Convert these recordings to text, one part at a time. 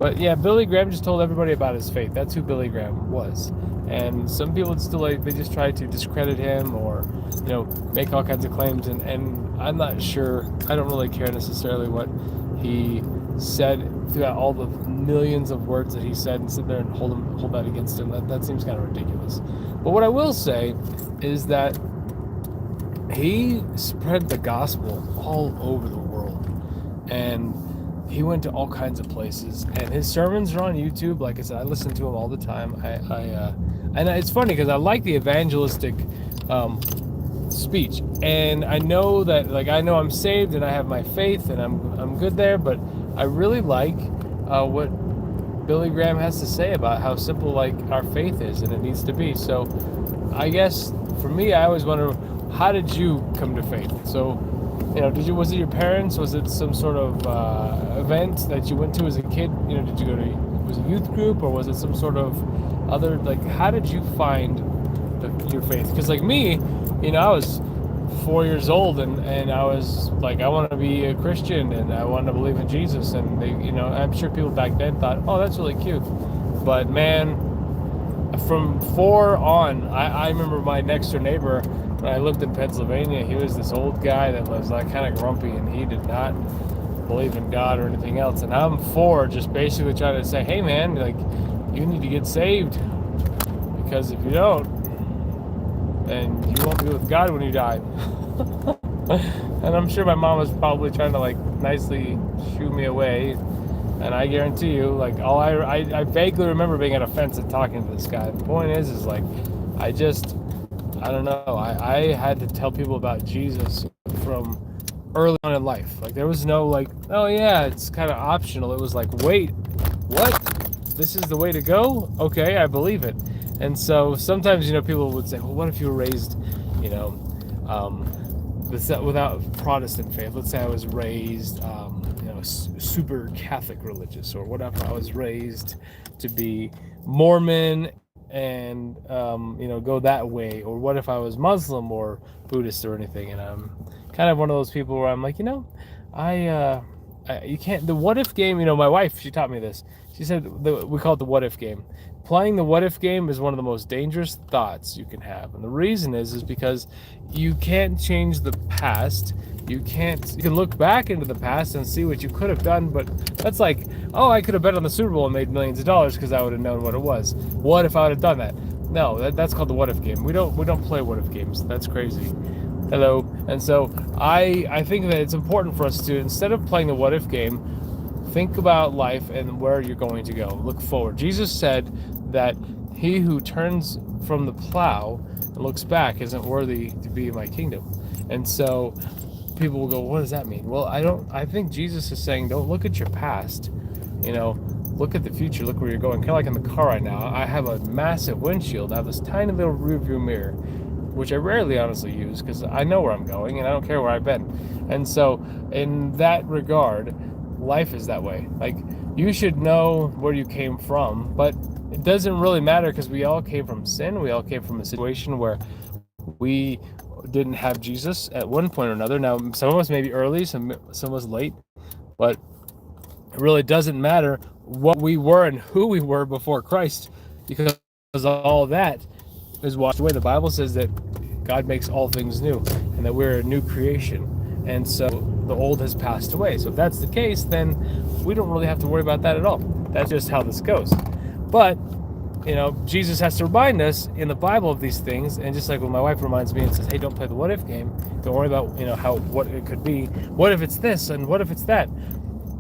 But yeah, Billy Graham just told everybody about his faith. That's who Billy Graham was. And some people would still they just try to discredit him or, make all kinds of claims. And I'm not sure. I don't really care necessarily what he said throughout all the millions of words that he said and sit there and hold that against him. That seems kind of ridiculous. But what I will say is that he spread the gospel all over the world. And he went to all kinds of places, and his sermons are on YouTube. Like I said, I listen to him all the time. And it's funny because I like the evangelistic speech, and I know that, I know I'm saved and I have my faith and I'm good there. But I really like what Billy Graham has to say about how simple our faith is, and it needs to be. So, I guess for me, I always wonder, how did you come to faith? So, was it your parents? Was it some sort of event that you went to as a kid? Did you go to, was it a youth group, or was it some sort of other, how did you find your faith? Because me, I was 4 years old, and I was I want to be a Christian, and I want to believe in Jesus. And they, I'm sure people back then thought, oh, that's really cute. But man, from 4 on, I remember my next door neighbor, when I lived in Pennsylvania, he was this old guy that was kind of grumpy, and he did not believe in God or anything else. And I'm 4, just basically trying to say, hey man, you need to get saved, because if you don't, then you won't be with God when you die. And I'm sure my mom was probably trying to nicely shoo me away. And I guarantee you, I vaguely remember being at a fence and talking to this guy. The point is I don't know. I had to tell people about Jesus from early on in life. There was no oh yeah, it's kind of optional. It was wait, what? This is the way to go? Okay, I believe it. And so sometimes, people would say, well, what if you were raised, without Protestant faith? Let's say I was raised, super Catholic religious, or whatever. I was raised to be Mormon and go that way. Or what if I was Muslim or Buddhist or anything? And I'm kind of one of those people where I'm you can't, the what if game. My wife, she taught me this. She said we call it the what if game. Playing the what if game is one of the most dangerous thoughts you can have. And the reason is because you can't change the past. You can look back into the past and see what you could have done, but that's oh, I could have bet on the Super Bowl and made millions of dollars because I would have known what it was. What if I would have done that? No, that's called the what if game. We don't play what if games. That's crazy. Hello. And so I think that it's important for us to, instead of playing the what if game, think about life and where you're going to go. Look forward. Jesus said that he who turns from the plow and looks back isn't worthy to be in my kingdom. And so people will go, what does that mean? Well, I think Jesus is saying, don't look at your past, look at the future, look where you're going. Kind of like in the car right now, I have a massive windshield. I have this tiny little rearview mirror, which I rarely honestly use because I know where I'm going and I don't care where I've been. And so in that regard, life is that way. You should know where you came from, but it doesn't really matter because we all came from sin. We all came from a situation where we didn't have Jesus at one point or another. Now, some of us may be early, some of us late, but it really doesn't matter what we were and who we were before Christ, because all that is washed away. The Bible says that God makes all things new and that we're a new creation. And so the old has passed away. So if that's the case, then we don't really have to worry about that at all. That's just how this goes. But Jesus has to remind us in the Bible of these things. And just like when my wife reminds me and says, hey, don't play the what if game. Don't worry about, what it could be. What if it's this and what if it's that?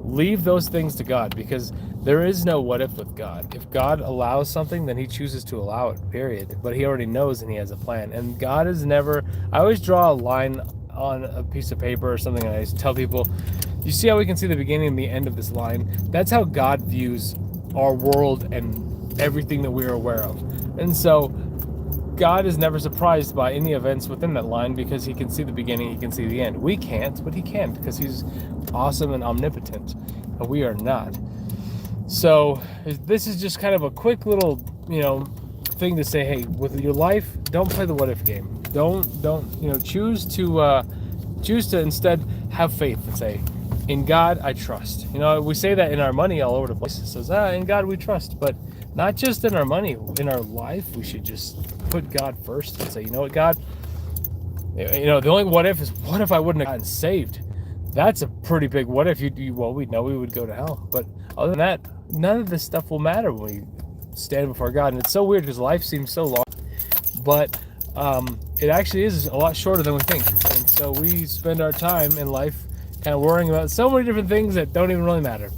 Leave those things to God, because there is no what if with God. If God allows something, then he chooses to allow it, period. But he already knows and he has a plan. And God is never, I always draw a line on a piece of paper or something, and I tell people, you see how we can see the beginning and the end of this line? That's how God views our world and everything that we're aware of. And so God is never surprised by any events within that line, because he can see the beginning, he can see the end. We can't, but he can, because he's awesome and omnipotent, but we are not. So this is just kind of a quick little, thing to say, hey, with your life, don't play the what if game. Don't choose to instead have faith and say, in God I trust. You know, we say that in our money all over the place. It says, in God we trust. But not just in our money. In our life, we should just put God first and say, you know what, God? You know, the only what if is, what if I wouldn't have gotten saved? That's a pretty big what if. Well, we know we would go to hell. But other than that, none of this stuff will matter when we stand before God. And it's so weird because life seems so long. But it actually is a lot shorter than we think. And so we spend our time in life kind of worrying about so many different things that don't even really matter.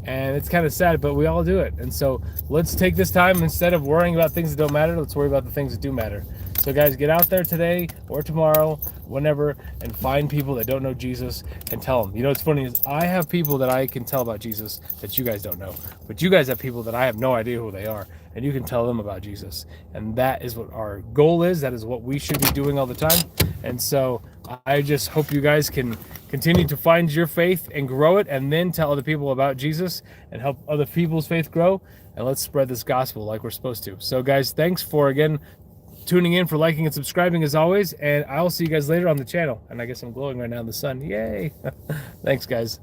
And it's kind of sad, but we all do it. And so let's take this time, instead of worrying about things that don't matter, let's worry about the things that do matter. So guys, get out there today or tomorrow, whenever, and find people that don't know Jesus and tell them. You know what's funny is I have people that I can tell about Jesus that you guys don't know. But you guys have people that I have no idea who they are, and you can tell them about Jesus. And that is what our goal is. That is what we should be doing all the time. And so I just hope you guys can continue to find your faith and grow it, and then tell other people about Jesus and help other people's faith grow. And let's spread this gospel like we're supposed to. So guys, thanks for, again, tuning in, for liking and subscribing as always. And I'll see you guys later on the channel. And I guess I'm glowing right now in the sun. Yay. Thanks, guys.